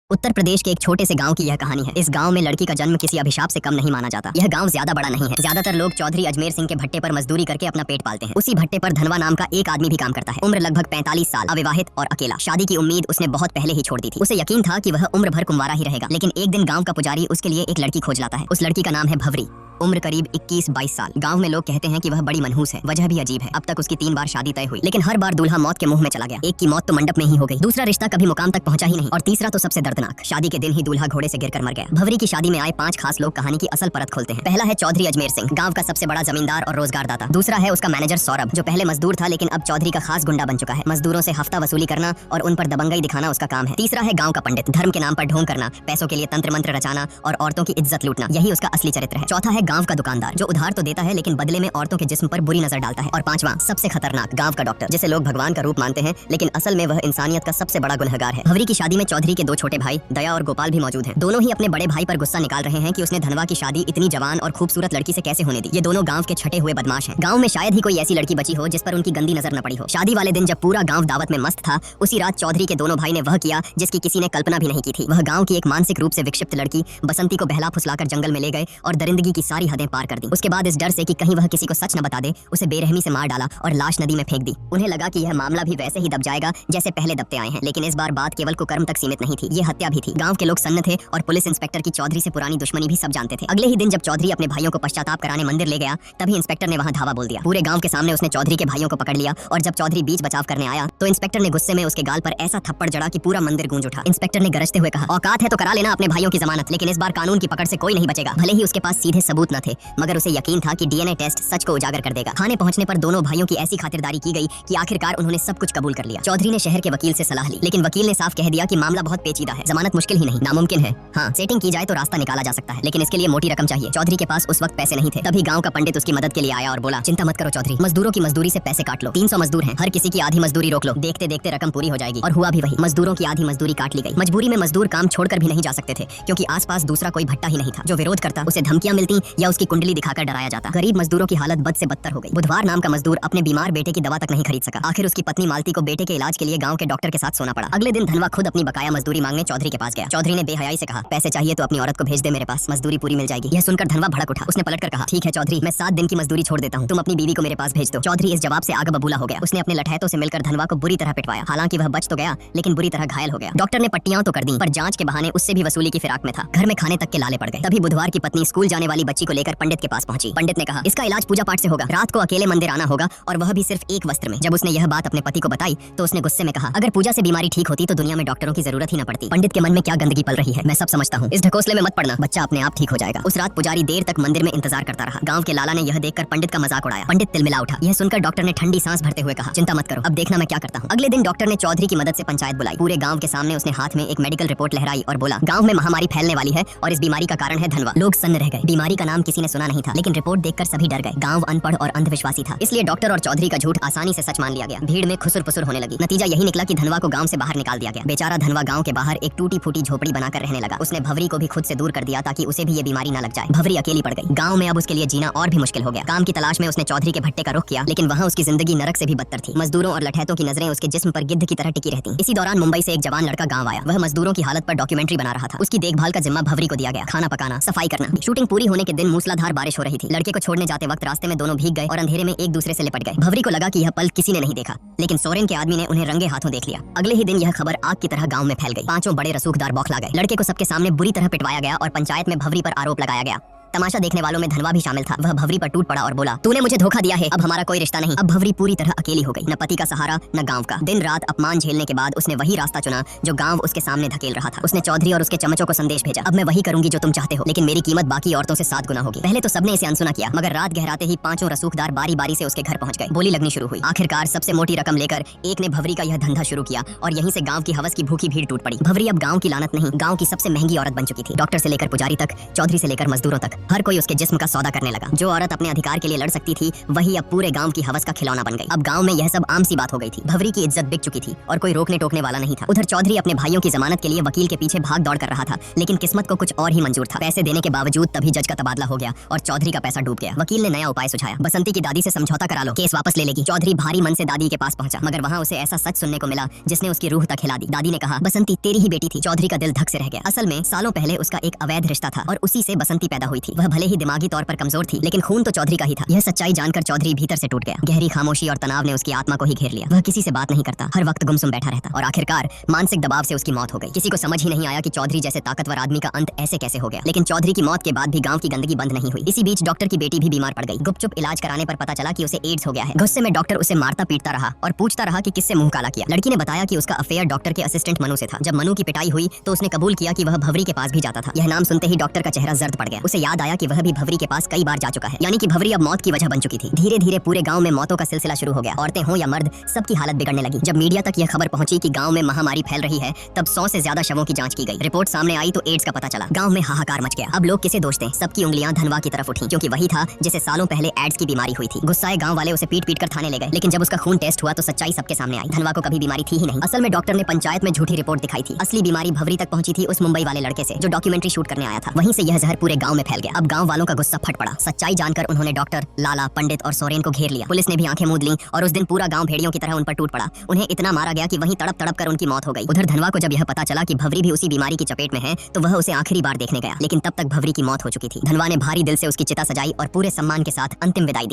उत्तर प्रदेश के एक छोटे से गांव की यह कहानी है। इस गांव में लड़की का जन्म किसी अभिशाप से कम नहीं माना जाता। यह गांव ज्यादा बड़ा नहीं है। ज्यादातर लोग चौधरी अजमेर सिंह के भट्टे पर मजदूरी करके अपना पेट पालते हैं। उसी भट्टे पर धनवा नाम का एक आदमी भी काम करता है। उम्र लगभग 45 साल, अविवाहित और अकेला। शादी की उम्मीद उसने बहुत पहले ही छोड़ दी थी। उसे यकीन था कि वह उम्र भर कुंवारा ही रहेगा, लेकिन एक दिन गाँव का पुजारी उसके लिए एक लड़की खोज लाता है। उस लड़की का नाम है भवरी। उम्र करीब 21-22 साल। गांव में लोग कहते हैं कि वह बड़ी मनहूस है। वजह भी अजीब है। अब तक उसकी 3 बार शादी तय हुई, लेकिन हर बार दूल्हा मौत के मुंह में चला गया। एक की मौत तो मंडप में ही हो गई, दूसरा रिश्ता कभी मुकाम तक पहुंचा ही नहीं, और तीसरा तो सबसे दर्दनाक, शादी के दिन ही दूल्हा घोड़े से गिरकर मर गया। भवरी की शादी में आए 5 खास लोग कहानी की असल परत खोलते हैं। पहला है चौधरी अजमेर सिंह, गाँव का सबसे बड़ा जमींदार और रोजगारदाता। दूसरा है उसका मैनेजर सौरभ, जो पहले मजदूर था लेकिन अब चौधरी का खास गुंडा बन चुका है। मजदूरों से हफ्ता वसूली करना और उन पर दबंगई दिखाना उसका काम है। तीसरा है गाँव का पंडित, धर्म के नाम पर ढोंग करना, पैसों के लिए तंत्र मंत्र रचाना और औरतों की इज्जत लूटना, यही उसका असली चरित्र है। चौथा है गाँव का दुकानदार, जो उधार तो देता है लेकिन बदले में औरतों के जिस्म पर बुरी नजर डालता है। और पांचवा, सबसे खतरनाक, गांव का डॉक्टर, जिसे लोग भगवान का रूप मानते हैं लेकिन असल में वह इंसानियत का सबसे बड़ा गुनहगार है। भवरी की शादी में चौधरी के 2 छोटे भाई दया और गोपाल भी मौजूद हैं। दोनों ही अपने बड़े भाई पर गुस्सा निकाल रहे हैं कि उसने धनवा की शादी इतनी जवान और खूबसूरत लड़की से कैसे होने दी। ये दोनों गाँव के छठे हुए बदमाश हैं। गाँव में शायद ही कोई ऐसी लड़की बची हो जिस पर उनकी गंदी नजर न पड़ी हो। शादी वाले दिन जब पूरा गाँव दावत में मस्त था, उसी रात चौधरी के दोनों भाई ने वह किया जिसकी किसी ने कल्पना भी नहीं की थी। वह गाँव की एक मानसिक रूप से विक्षिप्त लड़की बसंती को बहला फुसलाकर जंगल में ले गए और दरिंदगी की सारी हदें पार कर दी। उसके बाद इस डर से कि कहीं वह किसी को सच न बता दे, उसे बेरहमी से मार डाला और लाश नदी में फेंक दी। उन्हें लगा कि यह मामला भी वैसे ही दब जाएगा जैसे पहले दबते आए हैं, लेकिन इस बार बात केवल कुकर्म तक सीमित नहीं थी, ये हत्या भी थी। गांव के लोग सन्न थे और पुलिस इंस्पेक्टर की चौधरी से पुरानी दुश्मनी भी सब जानते थे। अगले ही दिन जब चौधरी अपने भाइयों को पश्चाताप कराने मंदिर ले गया, तभी इंस्पेक्टर ने वहां धावा बोल दिया। पूरे गांव के सामने उसने चौधरी के भाइयों को पकड़ लिया और जब चौधरी बीच बचाव करने आया तो इंस्पेक्टर ने गुस्से में उसके गाल पर ऐसा थप्पड़ जड़ा कि पूरा मंदिर गूंज उठा। इंस्पेक्टर ने गरजते हुए कहा, औकात है तो करा लेना अपने भाइयों की जमानत, लेकिन इस बार कानून की पकड़ से कोई नहीं बचेगा। भले ही उसके पास सीधे सबूत न थे, मगर उसे यकीन था कि डीएनए टेस्ट सच को उजागर कर देगा। थाने पहुंचने पर दोनों भाइयों की ऐसी खातिरदारी की गई कि आखिरकार उन्होंने सब कुछ कबूल कर लिया। चौधरी ने शहर के वकील से सलाह ली, लेकिन वकील ने साफ कह दिया कि मामला बहुत पेचीदा है, जमानत मुश्किल ही नहीं नामुमकिन है। हाँ, सेटिंग की जाए तो रास्ता निकाला जा सकता है, लेकिन इसके लिए मोटी रकम चाहिए। चौधरी के पास उस वक्त पैसे नहीं थे। तभी गांव का पंडित उसकी मदद के लिए आया और बोला, चिंता मत करो चौधरी, मजदूरों की मजदूरी से पैसे काट लो। 300 मजदूर हैं, हर किसी की आधी मजदूरी रोक लो, देखते देखते रकम पूरी हो जाएगी। और हुआ भी वही, मजदूरों की आधी मजदूरी काट ली गई। मजबूरी में मजदूर काम छोड़कर भी नहीं जा सकते थे, क्योंकि आसपास दूसरा कोई भट्टा ही नहीं था। जो विरोध करता उसे धमकियां मिलती या उसकी कुंडली दिखाकर डराया जाता। गरीब मजदूरों की हालत बद से बदतर हो गई। बुधवार नाम का मजदूर अपने बीमार बेटे की दवा तक नहीं खरीद सका। आखिर उसकी पत्नी मालती को बेटे के इलाज के लिए गांव के डॉक्टर के साथ सोना पड़ा। अगले दिन धनवा खुद अपनी बकाया मजदूरी मांगने चौधरी के पास गया। चौधरी ने बेहयाई से कहा, पैसे चाहिए तो अपनी औरत को भेज दे मेरे पास, मजदूरी पूरी मिल जाएगी। यह सुनकर धनवा भड़क उठा। उसने पलटकर कहा, ठीक है चौधरी, मैं 7 दिन की मजदूरी छोड़ देता हूँ, तुम अपनी बीवी को मेरे पास भेज दो। चौधरी इस जवाब से आग बबूला हो गया। उसने अपने लठैतों से मिलकर धनवा को बुरी तरह पिटवाया। हालांकि वह बच तो गया, लेकिन बुरी तरह घायल हो गया। डॉक्टर ने पट्टियां तो कर दी, पर जांच के बहाने उससे भी वसूली की फिराक में था। घर में खाने तक के लाले पड़ गए। तभी बुधवार की पत्नी स्कूल जाने वाली बच्ची को लेकर पंडित के पास पहुंची। पंडित ने कहा, इसका इलाज पूजा पाठ से होगा, रात को अकेले मंदिर आना होगा, और वह भी सिर्फ एक वस्त्र में। जब उसने यह बात अपने पति को बताई तो उसने गुस्से में कहा, अगर पूजा से बीमारी ठीक होती तो दुनिया में डॉक्टरों की जरूरत ही न पड़ती। पंडित के मन में क्या गंदगी पल रही है, मैं सब समझता हूँ। इस ढकोसले में मत पड़ना, बच्चा अपने आप ठीक हो जाएगा। उस रात पुजारी देर तक मंदिर में इंतजार करता रहा। गांव के लाला ने यह देखकर पंडित का मजाक उड़ाया। पंडित तिलमिला उठा। यह सुनकर डॉक्टर ने ठंडी सांस भरते हुए कहा, चिंता मत करो, अब देखना मैं क्या करता हूँ। अगले दिन डॉक्टर ने चौधरी की मदद से पंचायत बुलाई। पूरे गांव के सामने उसने हाथ में एक मेडिकल रिपोर्ट लहराई और बोला, गांव में महामारी फैलने वाली है और इस बीमारी का कारण है धनवा। लोग सन्न रह गए। बीमारी का नाम किसी ने सुना नहीं था, लेकिन रिपोर्ट देखकर सभी डर गए। गांव अनपढ़ और अंधविश्वासी था, इसलिए डॉक्टर और चौधरी का झूठ आसानी से सच मान लिया गया। भीड़ में खुसुर पुसुर होने लगी। नतीजा यही निकला कि धनवा को गांव से बाहर निकाल दिया गया। बेचारा धनवा गांव के बाहर एक टूटी फूटी झोपड़ी बनाकर रहने लगा। उसने भवरी को भी खुद से दूर कर दिया ताकि उसे भी ये बीमारी न लग जाए। भवरी अकेली पड़ गई। गांव में अब उसके लिए जीना और भी मुश्किल हो गया। काम की तलाश में उसने चौधरी के भट्टे का रुख किया, लेकिन वहां उसकी जिंदगी नरक से भी बदतर थी। मजदूरों और लठैतों की नजरें उसके जिस्म पर गिद्ध की तरह टिकी रहती। इसी दौरान मुंबई से एक जवान लड़का गांव आया। वह मजदूरों की हालत पर डॉक्यूमेंट्री बना रहा था। उसकी देखभाल का जिम्मा भवरी को दिया गया, खाना पकाना, सफाई करना। शूटिंग पूरी होने के दिन मूसलाधार बारिश हो रही थी। लड़के को छोड़ने जाते वक्त रास्ते में दोनों भीग गए और अंधेरे में एक दूसरे से लिपट गए। भवरी को लगा कि यह पल किसी ने नहीं देखा, लेकिन सोरेन के आदमी ने उन्हें रंगे हाथों देख लिया। अगले ही दिन यह खबर आग की तरह गांव में फैल गई। 5 बड़े रसूखदार बौखला गए। लड़के को सबके सामने बुरी तरह पिटवाया गया और पंचायत में भवरी पर आरोप लगाया गया। तमाशा देखने वालों में धनवा भी शामिल था। वह भवरी पर टूट पड़ा और बोला, तूने मुझे धोखा दिया है, अब हमारा कोई रिश्ता नहीं। अब भवरी पूरी तरह अकेली हो गई, न पति का सहारा न गांव का। दिन रात अपमान झेलने के बाद उसने वही रास्ता चुना जो गांव उसके सामने धकेल रहा था। उसने चौधरी और उसके चमचों को संदेश भेजा, अब मैं वही करूंगी जो तुम चाहते हो, लेकिन मेरी कीमत बाकी औरतों से 7 गुना होगी। पहले तो सबने इसे अनसुना किया, मगर रात गहराते ही 5 रसूखदार बारी बारी से उसके घर पहुंच गए। बोली लगनी शुरू हुई। आखिरकार सबसे मोटी रकम लेकर एक ने भवरी का यह धंधा शुरू किया और यहीं से गांव की हवस की भूखी भीड़ टूट पड़ी। भवरी अब गांव की लानत नहीं, गांव की सबसे महंगी औरत बन चुकी थी। डॉक्टर से लेकर पुजारी तक, चौधरी से लेकर मजदूरों तक, हर कोई उसके जिस्म का सौदा करने लगा। जो औरत अपने अधिकार के लिए लड़ सकती थी वही अब पूरे गांव की हवस का खिलौना बन गई। अब गांव में यह सब आम सी बात हो गई थी। भवरी की इज्जत बिक चुकी थी और कोई रोकने टोकने वाला नहीं था। उधर चौधरी अपने भाइयों की जमानत के लिए वकील के पीछे भाग दौड़ कर रहा था, लेकिन किस्मत को कुछ और ही मंजूर था। पैसे देने के बावजूद तभी जज का तबादला हो गया और चौधरी का पैसा डूब गया। वकील ने नया उपाय सुझाया, बसंती की दादी से समझौता करा लो, केस वापस ले लेगी। चौधरी भारी मन से दादी के पास पहुंचा, मगर वहाँ उसे ऐसा सच सुनने को मिला जिसने उसकी रूह तक हिला दी। दादी ने कहा, बसंती तेरी ही बेटी थी। चौधरी का दिल धक से रह गया। असल में सालों पहले उसका एक अवैध रिश्ता था और उसी से बसंती पैदा हुई थी। वह भले ही दिमागी तौर पर कमजोर थी, लेकिन खून तो चौधरी का ही था। यह सच्चाई जानकर चौधरी भीतर से टूट गया। गहरी खामोशी और तनाव ने उसकी आत्मा को ही घेर लिया। वह किसी से बात नहीं करता, हर वक्त गुमसुम बैठा रहता और आखिरकार मानसिक दबाव से उसकी मौत हो गई। किसी को समझ ही नहीं आया कि चौधरी जैसे ताकतवर आदमी का अंत ऐसे कैसे हो गया। लेकिन चौधरी की मौत के बाद भी गांव की गंदगी बंद नहीं हुई। इसी बीच डॉक्टर की बेटी भी बीमार पड़ गई। गुपचुप इलाज कराने पर पता चला कि उसे एड्स हो गया है। गुस्से में डॉक्टर उसे मारता पीटता रहा और पूछता रहा कि किससे मुंह काला किया। लड़की ने बताया कि उसका अफेयर डॉक्टर के असिस्टेंट मनु से था। जब मनु की पिटाई हुई तो उसने कबूल किया कि वह भवरी के पास भी जाता था। यह नाम सुनते ही डॉक्टर का चेहरा जर्द पड़ गया। उसे याद आया कि वह भी भवरी के पास कई बार जा चुका है, यानी कि भवरी अब मौत की वजह बन चुकी थी। धीरे धीरे पूरे गांव में मौतों का सिलसिला शुरू हो गया। औरतें हो या मर्द, सबकी हालत बिगड़ने लगी। जब मीडिया तक यह खबर पहुंची कि गांव में महामारी फैल रही है, तब 100 से ज्यादा शवों की जांच की गई। रिपोर्ट सामने आई तो एड्स का पता चला। गांव में हाहाकार मच गया। अब लोग किसे दोष दें? सबकी उंगलियां धनवा की तरफ उठी, क्योंकि वही था जिसे सालों पहले एड्स की बीमारी हुई थी। गुस्साए गांव वाले उसे पीट पीट कर थाने ले गए, लेकिन जब उसका खून टेस्ट हुआ तो सच्चाई सबके सामने आई। धनवा को कभी बीमारी थी ही नहीं। असल में डॉक्टर ने पंचायत में झूठी रिपोर्ट दिखाई थी। असली बीमारी भवरी तक पहुंची थी उस मुंबई वाले लड़के से जो डॉक्यूमेंट्री शूट करने आया था। वहीं से यह जहर पूरे गांव में फैल गया। अब गांव वालों का गुस्सा फट पड़ा। सच्चाई जानकर उन्होंने डॉक्टर, लाला, पंडित और सोरेन को घेर लिया। पुलिस ने भी आंखें मूंद लीं और उस दिन पूरा गांव भेड़ियों की तरह उन पर टूट पड़ा। उन्हें इतना मारा गया कि वहीं तड़प तड़प कर उनकी मौत हो गई। उधर धनवा को जब यह पता चला कि भवरी भी उसी बीमारी की चपेट में है तो वह उसे आखिरी बार देखने गया, लेकिन तब तक भवरी की मौत हो चुकी थी। धनवा ने भारी दिल से उसकी चिता सजाई और पूरे सम्मान के साथ अंतिम विदाई दी।